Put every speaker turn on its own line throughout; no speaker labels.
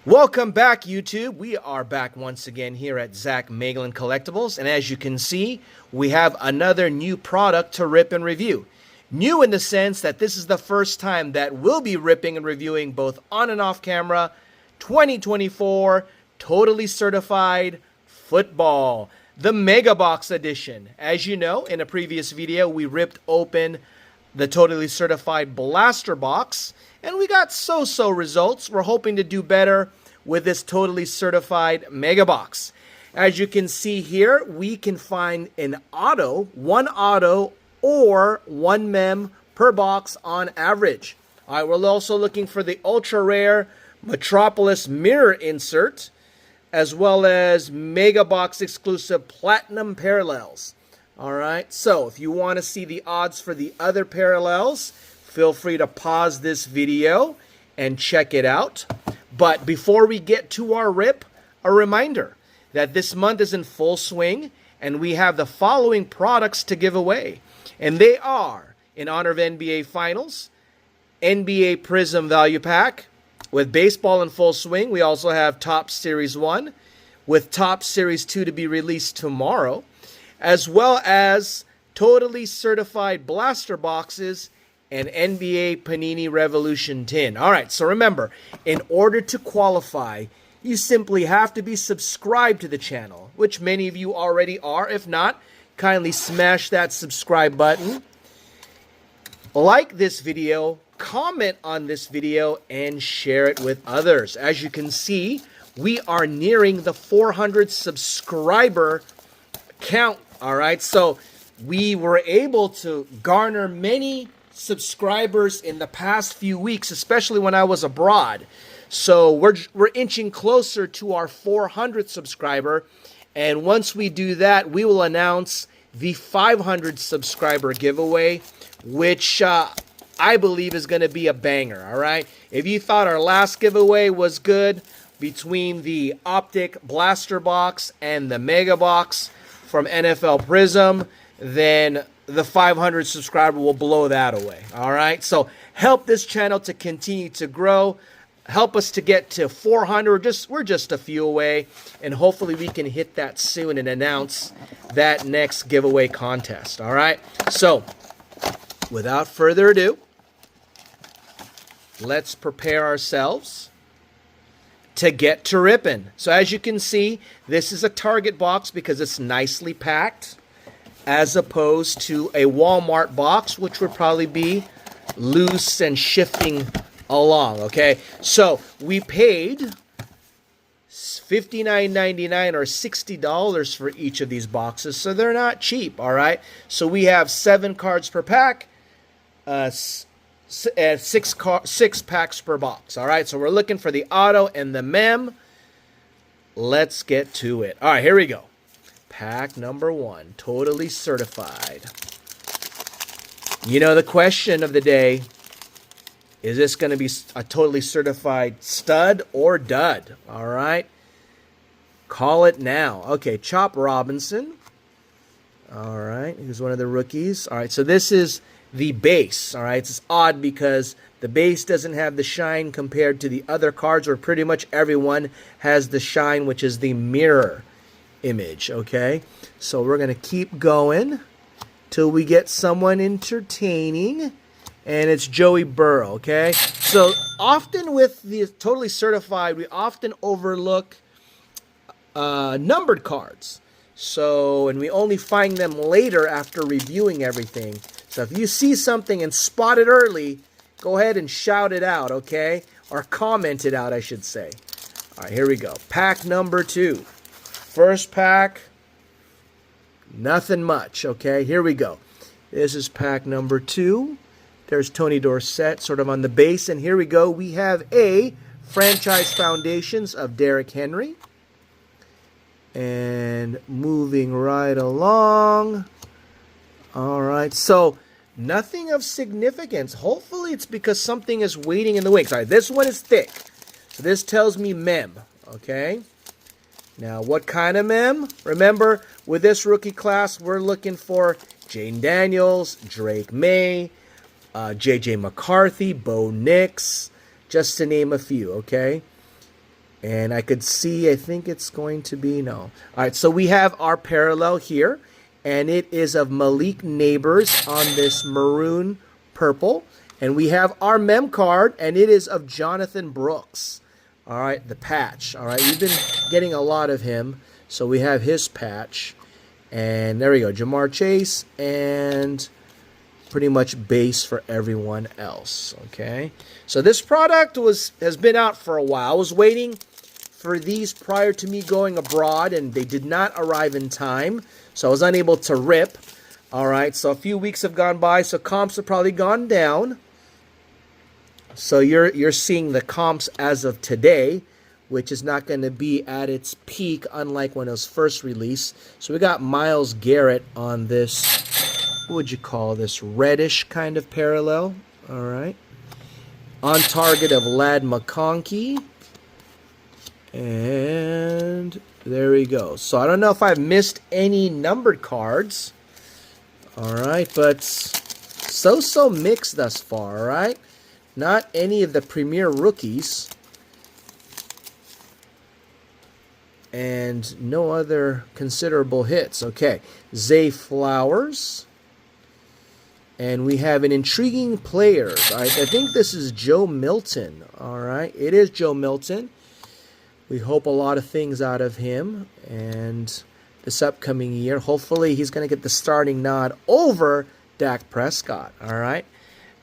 Welcome back, YouTube. We are back once again here at Zach Magellan Collectibles, and as you can see, we have another new product to rip and review. New in the sense that this is the first time that we'll be ripping and reviewing both on and off camera 2024 totally certified football, the Mega Box edition. As you know, in a previous video, we ripped open the totally certified blaster box, and we got so-so results. We're hoping to do better with this totally certified Mega Box. As you can see here, we can find an one auto or one mem per box on average. All right, we're also looking for the ultra rare Metropolis mirror insert, as well as Mega Box exclusive platinum parallels. All right, so if you want to see the odds for the other parallels, feel free to pause this video and check it out. But before we get to our rip, a reminder that this month is in full swing and we have the following products to give away. And they are, in honor of NBA Finals, NBA Prism Value Pack. With baseball in full swing, we also have Top Series 1, with Top Series 2 to be released tomorrow, as well as totally certified blaster boxes and NBA Panini Revolution tin. All right, so remember, in order to qualify, you simply have to be subscribed to the channel, which many of you already are. If not, kindly smash that subscribe button, like this video, comment on this video, and share it with others. As you can see, we are nearing the 400 subscriber count. All right, so we were able to garner many subscribers in the past few weeks, especially when I was abroad. So we're inching closer to our 400 subscriber, and once we do that, we will announce the 500 subscriber giveaway, which I believe is going to be a banger. All right, if you thought our last giveaway was good between the Optic Blaster Box and the Mega Box from NFL Prism, then the 500 subscriber will blow that away. All right, so help this channel to continue to grow. Help us to get to 400. We're just a few away, and hopefully we can hit that soon and announce that next giveaway contest. All right, so without further ado, let's prepare ourselves to get to ripping. So as you can see, this is a Target box because it's nicely packed, as opposed to a Walmart box, which would probably be loose and shifting along. Okay, so we paid $59.99 or $60 for each of these boxes, so they're not cheap. All right, so we have 7 cards per pack, 6 packs per box. All right, so we're looking for the auto and the mem. Let's get to it. All right, here we go. Pack number 1, totally certified. You know, the question of the day, is this going to be a totally certified stud or dud? All right, call it now. Okay, Chop Robinson. All right, he's one of the rookies. All right, so this is the base. All right, it's odd because the base doesn't have the shine compared to the other cards where pretty much everyone has the shine, which is the mirror image. Okay, so we're going to keep going till we get someone entertaining, and it's Joey Burrow. Okay, so often with the totally certified, we often overlook numbered cards. So, and we only find them later after reviewing everything. So if you see something and spot it early, go ahead and shout it out, okay? Or comment it out, I should say. All right, here we go. Pack number 2. First pack, nothing much, okay? Here we go. This is pack number 2. There's Tony Dorsett sort of on the base. And here we go. We have a Franchise Foundations of Derrick Henry. And moving right along. All right, so nothing of significance. Hopefully it's because something is waiting in the wings. All right, this one is thick. So this tells me mem, okay? Now, what kind of mem? Remember, with this rookie class, we're looking for Jane Daniels, Drake May, J.J. McCarthy, Bo Nix, just to name a few, okay? And I could see, I think it's going to be, no. All right, so we have our parallel here, and it is of Malik Neighbors on this maroon purple. And we have our mem card, and it is of Jonathan Brooks. All right, the patch. All right, we've been getting a lot of him, so we have his patch. And there we go, Jamar Chase, and pretty much base for everyone else. Okay, so this product has been out for a while. I was waiting for these prior to me going abroad, and they did not arrive in time, so I was unable to rip. All right, so a few weeks have gone by, so comps have probably gone down. So you're seeing the comps as of today, which is not going to be at its peak, unlike when it was first released. So we got Myles Garrett on this, what would you call this, reddish kind of parallel. All right. On target of Ladd McConkey. And there we go. So I don't know if I've missed any numbered cards. All right, but so mixed thus far, all right? Not any of the premier rookies. And no other considerable hits. Okay, Zay Flowers. And we have an intriguing player. All right, I think this is Joe Milton. All right, it is Joe Milton. We hope a lot of things out of him. And this upcoming year, hopefully he's going to get the starting nod over Dak Prescott. All right,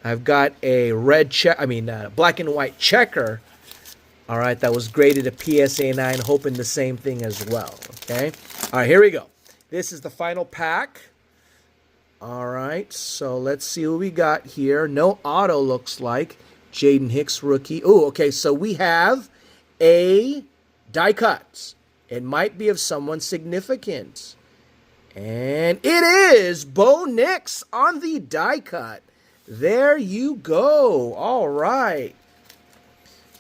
I've got a black and white checker. All right, that was graded a PSA 9, hoping the same thing as well. Okay, all right, here we go. This is the final pack. All right, so let's see what we got here. No auto, looks like. Jaden Hicks rookie. Oh, okay, so we have a die cut. It might be of someone significant. And it is Bo Nix on the die cut. There you go. All right.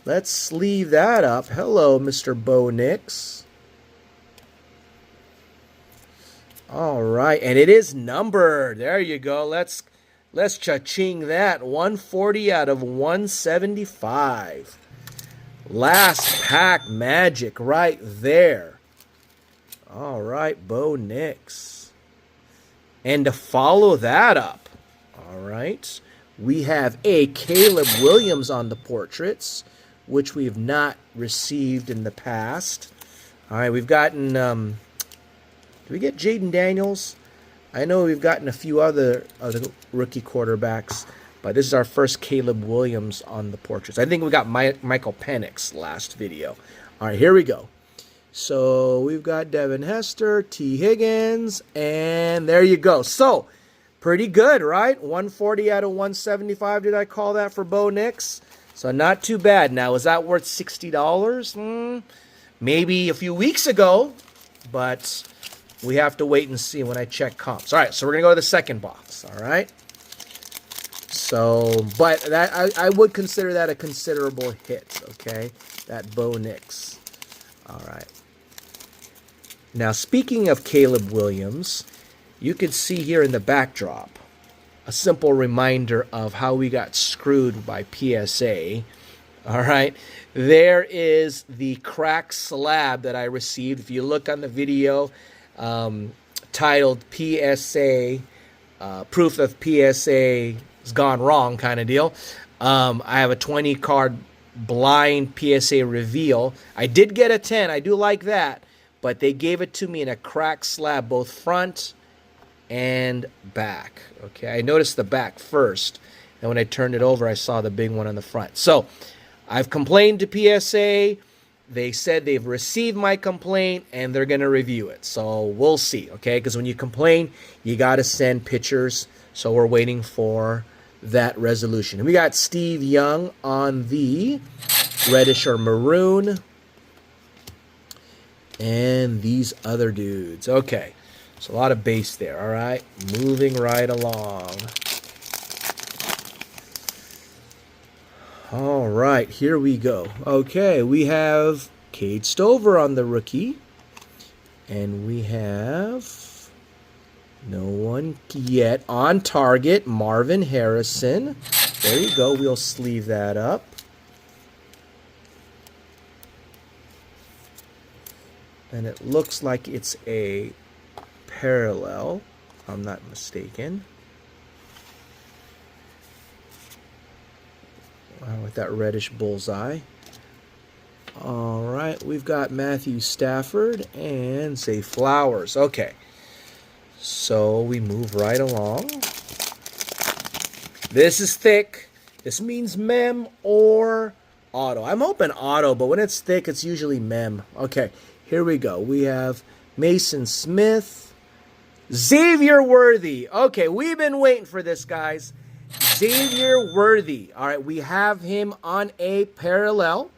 Let's sleeve that up. Hello, Mr. Bo Nix. All right, and it is numbered. There you go. Let's cha-ching that. 140 out of 175. Last pack magic right there. All right, Bo Nix. And to follow that up, all right, we have a Caleb Williams on the portraits, which we have not received in the past. All right, we've gotten, did we get Jaden Daniels? I know we've gotten a few other rookie quarterbacks, but this is our first Caleb Williams on the portraits. I think we got Michael Penix last video. All right, here we go. So we've got Devin Hester, T. Higgins, and there you go. So pretty good, right? 140 out of 175. Did I call that for Bo Nix? So not too bad. Now, is that worth $60? Maybe a few weeks ago, but we have to wait and see when I check comps. All right, so we're going to go to the second box, all right? So, but that I would consider that a considerable hit, okay? That Bo Nix. All right. Now, speaking of Caleb Williams, you can see here in the backdrop a simple reminder of how we got screwed by PSA. All right. There is the cracked slab that I received. If you look on the video titled PSA, proof of PSA has gone wrong kind of deal. I have a 20 card blind PSA reveal. I did get a 10. I do like that. But they gave it to me in a cracked slab, both front and back. Okay, I noticed the back first, and when I turned it over, I saw the big one on the front. So I've complained to PSA. They said they've received my complaint, and they're going to review it. So we'll see, okay? Because when you complain, you got to send pictures. So we're waiting for that resolution. And we got Steve Young on the reddish or maroon. And these other dudes. Okay. So a lot of base there. All right. Moving right along. All right. Here we go. Okay. We have Cade Stover on the rookie. And we have no one yet. On target, Marvin Harrison. There you go. We'll sleeve that up. And it looks like it's a parallel, if I'm not mistaken. With that reddish bullseye. All right, we've got Matthew Stafford and Zay Flowers. Okay, so we move right along. This is thick. This means mem or auto. I'm hoping auto, but when it's thick, it's usually mem. Okay, here we go. We have Mason Smith, Xavier Worthy. Okay, we've been waiting for this, guys. Xavier Worthy. All right, we have him on a parallel.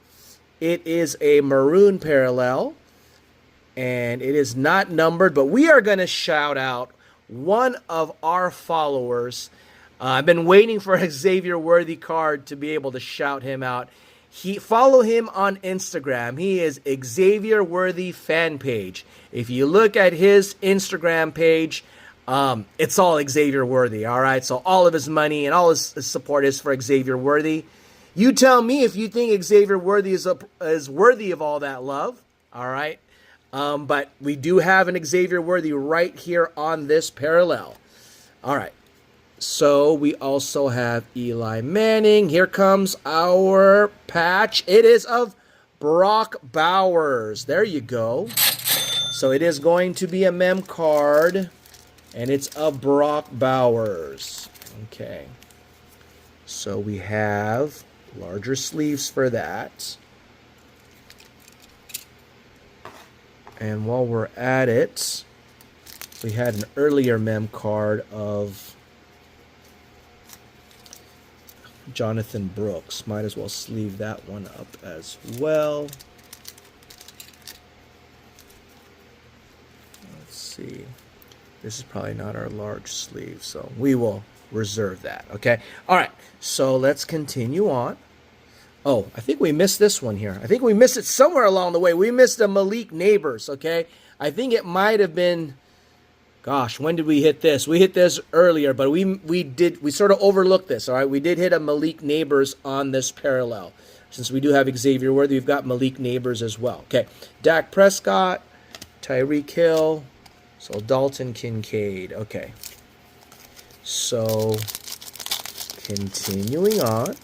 It is a maroon parallel, and it is not numbered, but we are going to shout out one of our followers. I've been waiting for a Xavier Worthy card to be able to shout him out. Follow him on Instagram. He is Xavier Worthy fan page. If you look at his Instagram page, it's all Xavier Worthy, all right? So all of his money and all his support is for Xavier Worthy. You tell me if you think Xavier Worthy is worthy of all that love, all right? But we do have an Xavier Worthy right here on this parallel. All right. So we also have Eli Manning. Here comes our patch. It is of Brock Bowers. There you go. So it is going to be a mem card, and it's of Brock Bowers. Okay. So we have larger sleeves for that. And while we're at it, we had an earlier mem card of Jonathan Brooks. Might as well sleeve that one up as well. Let's see. This is probably not our large sleeve, so we will reserve that. Okay. All right. So let's continue on. Oh, I think we missed this one here. I think we missed it somewhere along the way. We missed a Malik Neighbors, okay? I think it might have been, gosh, when did we hit this? We hit this earlier, but we sort of overlooked this, all right? We did hit a Malik Neighbors on this parallel. Since we do have Xavier Worthy, we've got Malik Neighbors as well. Okay, Dak Prescott, Tyreek Hill, so Dalton Kincaid. Okay, so continuing on.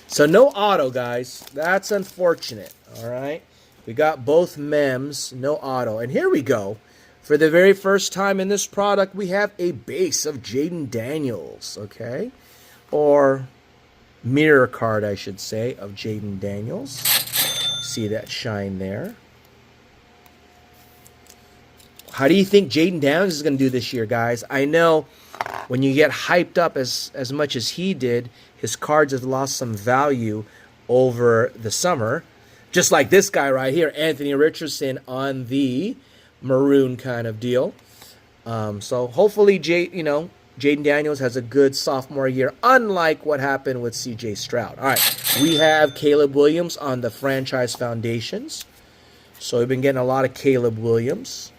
So no auto, guys. That's unfortunate, all right? We got both mems, no auto. And here we go. For the very first time in this product, we have a base of Jaden Daniels, okay? Or mirror card, I should say, of Jaden Daniels. See that shine there. How do you think Jaden Daniels is going to do this year, guys? I know when you get hyped up as much as he did, his cards have lost some value over the summer. Just like this guy right here, Anthony Richardson on the maroon kind of deal. So hopefully, Jaden Daniels has a good sophomore year, unlike what happened with C.J. Stroud. All right, we have Caleb Williams on the franchise foundations. So we've been getting a lot of Caleb Williams.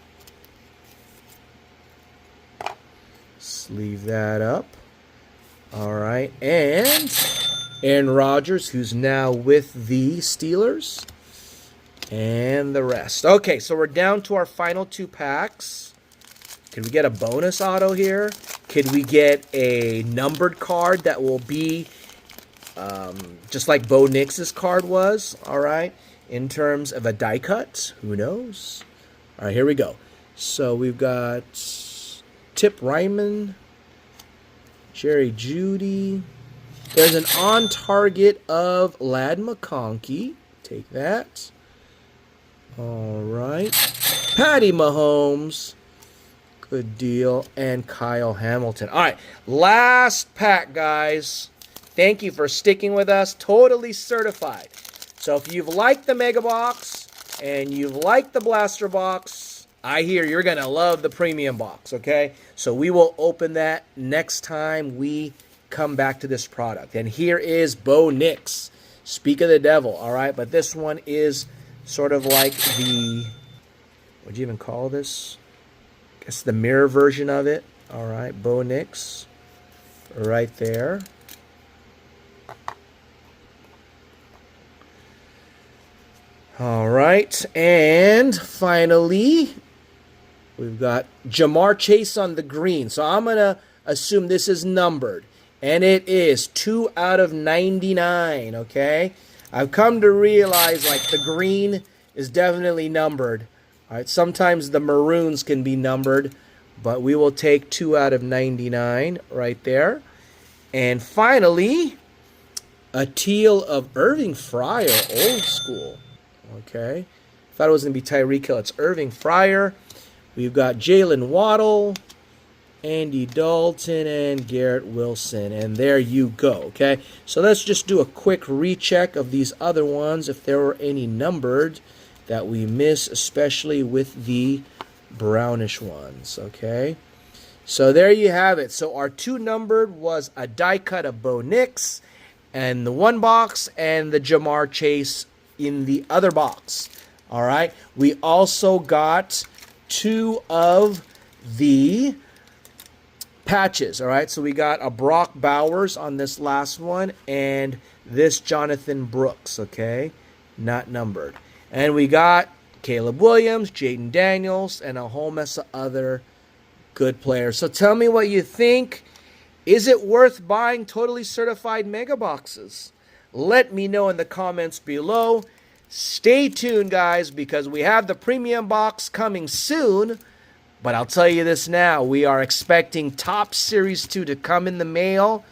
Sleeve that up. All right, and Aaron Rodgers, who's now with the Steelers, and the rest. Okay, so we're down to our final two packs. Could we get a bonus auto here? Could we get a numbered card that will be just like Bo Nix's card was? All right, in terms of a die cut, who knows? All right, here we go. So we've got Tip Ryman, Jerry Jeudy. There's an on-target of Ladd McConkey. Take that. All right. Patty Mahomes. Good deal. And Kyle Hamilton. All right. Last pack, guys. Thank you for sticking with us. Totally certified. So if you've liked the Mega Box and you've liked the Blaster Box, I hear you're going to love the Premium Box, okay? So we will open that next time we come back to this product. And here is Bo Nix. Speak of the devil, all right? But this one is sort of like the, what'd you even call this? I guess the mirror version of it. All right, Bo Nix right there. All right, and finally, we've got Jamar Chase on the green. So I'm going to assume this is numbered. And it is 2 out of 99, okay? I've come to realize, like, the green is definitely numbered. All right, sometimes the maroons can be numbered, but we will take 2 out of 99 right there. And finally, a teal of Irving Fryer, old school. Okay. Thought it was going to be Tyreek Hill. It's Irving Fryer. We've got Jalen Waddle, Andy Dalton, and Garrett Wilson. And there you go, okay? So let's just do a quick recheck of these other ones, if there were any numbered that we miss, especially with the brownish ones, okay? So there you have it. So our 2 numbered was a die cut of Bo Nix and the 1 box, and the Jamar Chase in the other box. All right. We also got 2 of the patches. All right. So we got a Brock Bowers on this last one, and this Jonathan Brooks. Okay. Not numbered. And we got Caleb Williams, Jaden Daniels, and a whole mess of other good players. So tell me what you think. Is it worth buying totally certified mega boxes? Let me know in the comments below. Stay tuned, guys, because we have the premium box coming soon. But I'll tell you this now. We are expecting Top Series 2 to come in the mail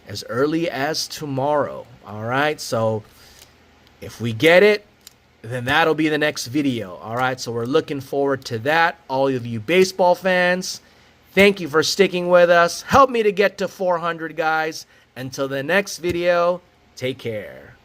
as early as tomorrow. All right, so if we get it, then that'll be the next video. All right, so we're looking forward to that. All of you baseball fans, thank you for sticking with us. Help me to get to 400, guys. Until the next video, take care.